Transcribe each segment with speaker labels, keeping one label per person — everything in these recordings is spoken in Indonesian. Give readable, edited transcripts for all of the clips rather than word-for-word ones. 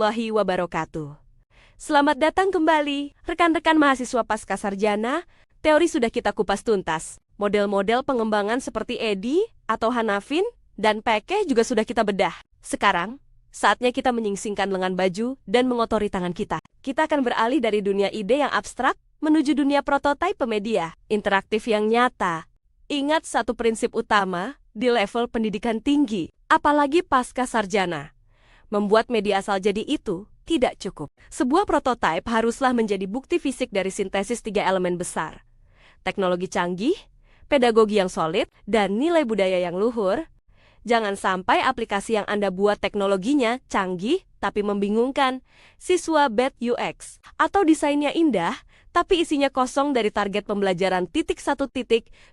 Speaker 1: warahmatullahi wabarakatuh. Selamat datang kembali, rekan-rekan mahasiswa pasca sarjana. Teori sudah kita kupas tuntas. Model-model pengembangan seperti Edi atau Hanafin dan Peke juga sudah kita bedah. Sekarang, saatnya kita menyingsingkan lengan baju dan mengotori tangan kita. Kita akan beralih dari dunia ide yang abstrak menuju dunia prototipe media, interaktif yang nyata. Ingat satu prinsip utama di level pendidikan tinggi, apalagi pasca sarjana. Membuat media asal jadi itu tidak cukup. Sebuah prototipe haruslah menjadi bukti fisik dari sintesis 3 elemen besar. Teknologi canggih, pedagogi yang solid, dan nilai budaya yang luhur. Jangan sampai aplikasi yang Anda buat teknologinya canggih tapi membingungkan, siswa bad UX, atau desainnya indah tapi isinya kosong dari target pembelajaran titik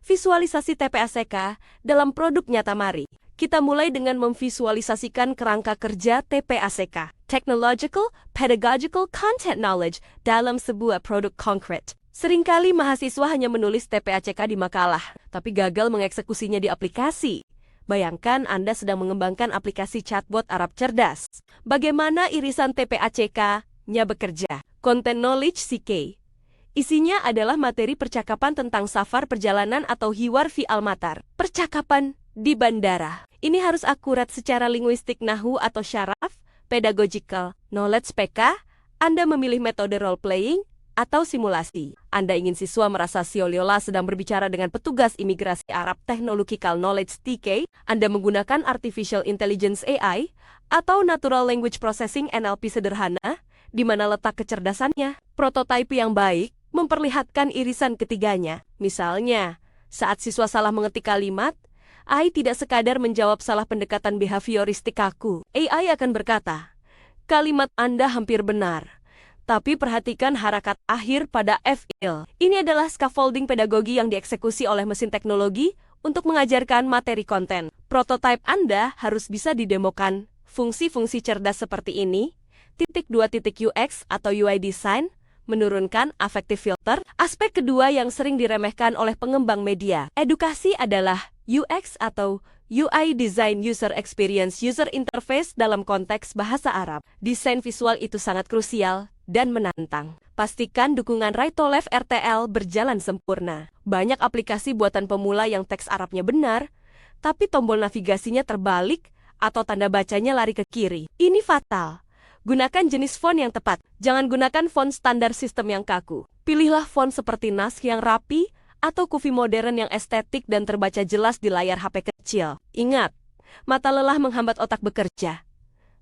Speaker 1: visualisasi TPACK dalam produk nyata. Mari kita mulai dengan memvisualisasikan kerangka kerja TPACK, Technological Pedagogical Content Knowledge, dalam sebuah produk konkret. Seringkali mahasiswa hanya menulis TPACK di makalah, tapi gagal mengeksekusinya di aplikasi. Bayangkan Anda sedang mengembangkan aplikasi chatbot Arab cerdas. Bagaimana irisan TPACK-nya bekerja? Content Knowledge CK. Isinya adalah materi percakapan tentang safar perjalanan atau hiwar fi al-matar, percakapan di bandara. Ini harus akurat secara linguistik nahu atau syaraf, pedagogical knowledge PK. Anda memilih metode role-playing atau simulasi. Anda ingin siswa merasa seolah-olah sedang berbicara dengan petugas imigrasi Arab. Technological knowledge TK. Anda menggunakan artificial intelligence AI atau natural language processing NLP sederhana, di mana letak kecerdasannya. Prototipe yang baik memperlihatkan irisan ketiganya. Misalnya, saat siswa salah mengetik kalimat, AI tidak sekadar menjawab salah pendekatan behavioristik kaku. AI akan berkata, kalimat Anda hampir benar, tapi perhatikan harakat akhir pada FIL. Ini adalah scaffolding pedagogi yang dieksekusi oleh mesin teknologi untuk mengajarkan materi konten. Prototipe Anda harus bisa didemokan. Fungsi-fungsi cerdas seperti ini, .2.UX atau UI design, menurunkan affective filter. Aspek kedua yang sering diremehkan oleh pengembang media edukasi adalah UX atau UI Design User Experience User Interface dalam konteks bahasa Arab. Desain visual itu sangat krusial dan menantang. Pastikan dukungan right to left RTL berjalan sempurna. Banyak aplikasi buatan pemula yang teks Arabnya benar, tapi tombol navigasinya terbalik atau tanda bacanya lari ke kiri. Ini fatal. Gunakan jenis font yang tepat. Jangan gunakan font standar sistem yang kaku. Pilihlah font seperti Nas yang rapi atau kuvi modern yang estetik dan terbaca jelas di layar HP kecil. Ingat, mata lelah menghambat otak bekerja.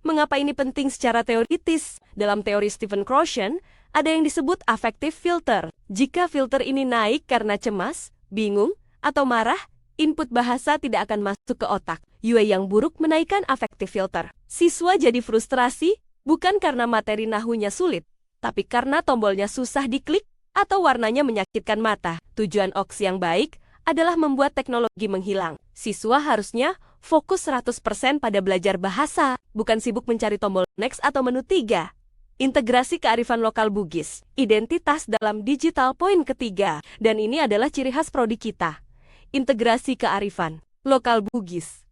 Speaker 1: Mengapa ini penting secara teoritis? Dalam teori Stephen Kroshen, ada yang disebut affective filter. Jika filter ini naik karena cemas, bingung, atau marah, input bahasa tidak akan masuk ke otak. UI yang buruk menaikkan affective filter. Siswa jadi frustrasi, bukan karena materi nahunya sulit, tapi karena tombolnya susah diklik atau warnanya menyakitkan mata. Tujuan OX yang baik adalah membuat teknologi menghilang. Siswa harusnya fokus 100% pada belajar bahasa, bukan sibuk mencari tombol next atau menu 3. Integrasi kearifan lokal Bugis, identitas dalam digital poin ketiga. Dan ini adalah ciri khas prodi kita. Integrasi kearifan lokal Bugis.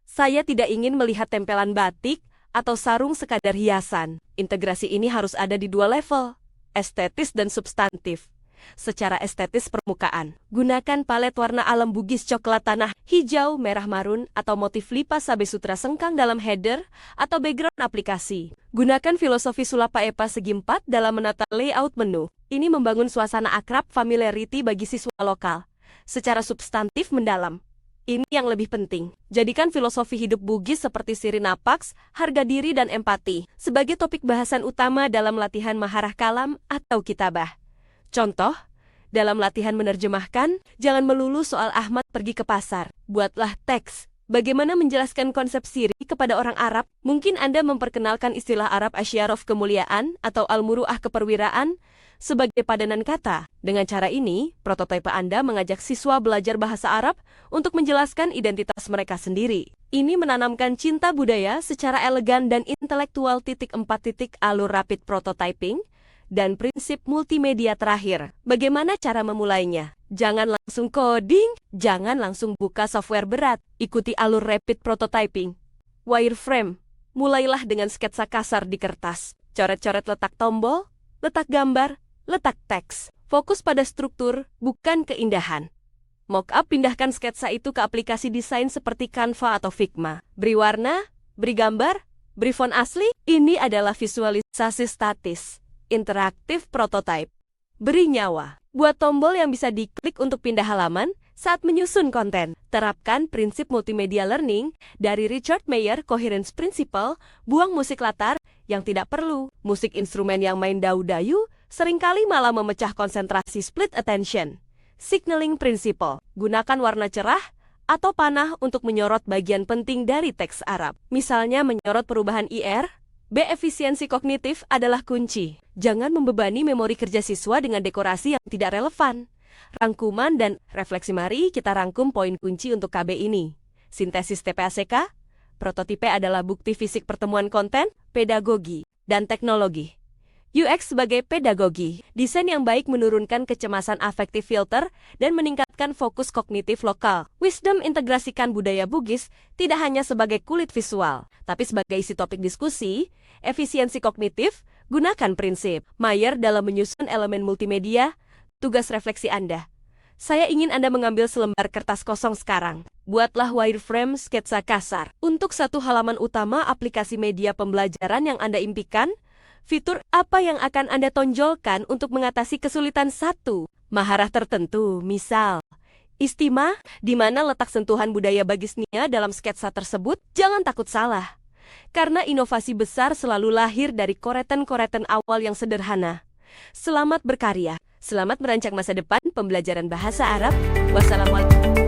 Speaker 1: Saya tidak ingin melihat tempelan batik atau sarung sekadar hiasan. Integrasi ini harus ada di 2 level, estetis dan substantif. Secara estetis permukaan, gunakan palet warna alam Bugis coklat tanah, hijau, merah marun, atau motif lipas sabe sutra sengkang dalam header atau background aplikasi. Gunakan filosofi sulapa EPA segi 4 dalam menata layout menu. Ini membangun suasana akrab familiarity bagi siswa lokal. Secara substantif mendalam. Ini yang lebih penting. Jadikan filosofi hidup Bugis seperti siri napaks, harga diri dan empati sebagai topik bahasan utama dalam latihan maharah kalam atau kitabah. Contoh, dalam latihan menerjemahkan, jangan melulu soal Ahmad pergi ke pasar. Buatlah teks. Bagaimana menjelaskan konsep siri kepada orang Arab? Mungkin Anda memperkenalkan istilah Arab asyaraf kemuliaan atau al-muru'ah keperwiraan sebagai padanan kata. Dengan cara ini, prototipe Anda mengajak siswa belajar bahasa Arab untuk menjelaskan identitas mereka sendiri. Ini menanamkan cinta budaya secara elegan dan intelektual. 4. Alur rapid prototyping dan prinsip multimedia terakhir. Bagaimana cara memulainya? Jangan langsung coding, jangan langsung buka software berat. Ikuti alur rapid prototyping. Wireframe, Mulailah dengan sketsa kasar di kertas. Coret-coret letak tombol, letak gambar, letak teks. Fokus pada struktur, bukan keindahan. Mockup pindahkan sketsa itu ke aplikasi desain seperti Canva atau Figma. Beri warna, beri gambar, beri font asli. Ini adalah visualisasi statis, interaktif prototype. Beri nyawa. Buat tombol yang bisa diklik untuk pindah halaman saat menyusun konten. Terapkan prinsip multimedia learning dari Richard Mayer Coherence Principle. Buang musik latar yang tidak perlu. Musik instrumen yang main dayu-dayu seringkali malah memecah konsentrasi split attention. Signaling Principle. Gunakan warna cerah atau panah untuk menyorot bagian penting dari teks Arab. Misalnya menyorot perubahan IR. B. Efisiensi kognitif adalah kunci. Jangan membebani memori kerja siswa dengan dekorasi yang tidak relevan. Rangkuman dan refleksi. Mari kita rangkum poin kunci untuk KB ini. Sintesis TPACK. Prototipe adalah bukti fisik pertemuan konten, pedagogi, dan teknologi. UX sebagai pedagogi. Desain yang baik menurunkan kecemasan afektif filter dan meningkatkan fokus kognitif lokal. Wisdom integrasikan budaya Bugis tidak hanya sebagai kulit visual, tapi sebagai isi topik diskusi. Efisiensi kognitif, gunakan prinsip Mayer dalam menyusun elemen multimedia. Tugas refleksi Anda. Saya ingin Anda mengambil selembar kertas kosong sekarang. Buatlah wireframe sketsa kasar. Untuk satu halaman utama aplikasi media pembelajaran yang Anda impikan, fitur apa yang akan Anda tonjolkan untuk mengatasi kesulitan satu maharah tertentu, misal Istima, di mana letak sentuhan budaya Bagisnia dalam sketsa tersebut? Jangan takut salah, karena inovasi besar selalu lahir dari koretan-koretan awal yang sederhana. Selamat berkarya, selamat merancang masa depan pembelajaran bahasa Arab. Wassalamualaikum.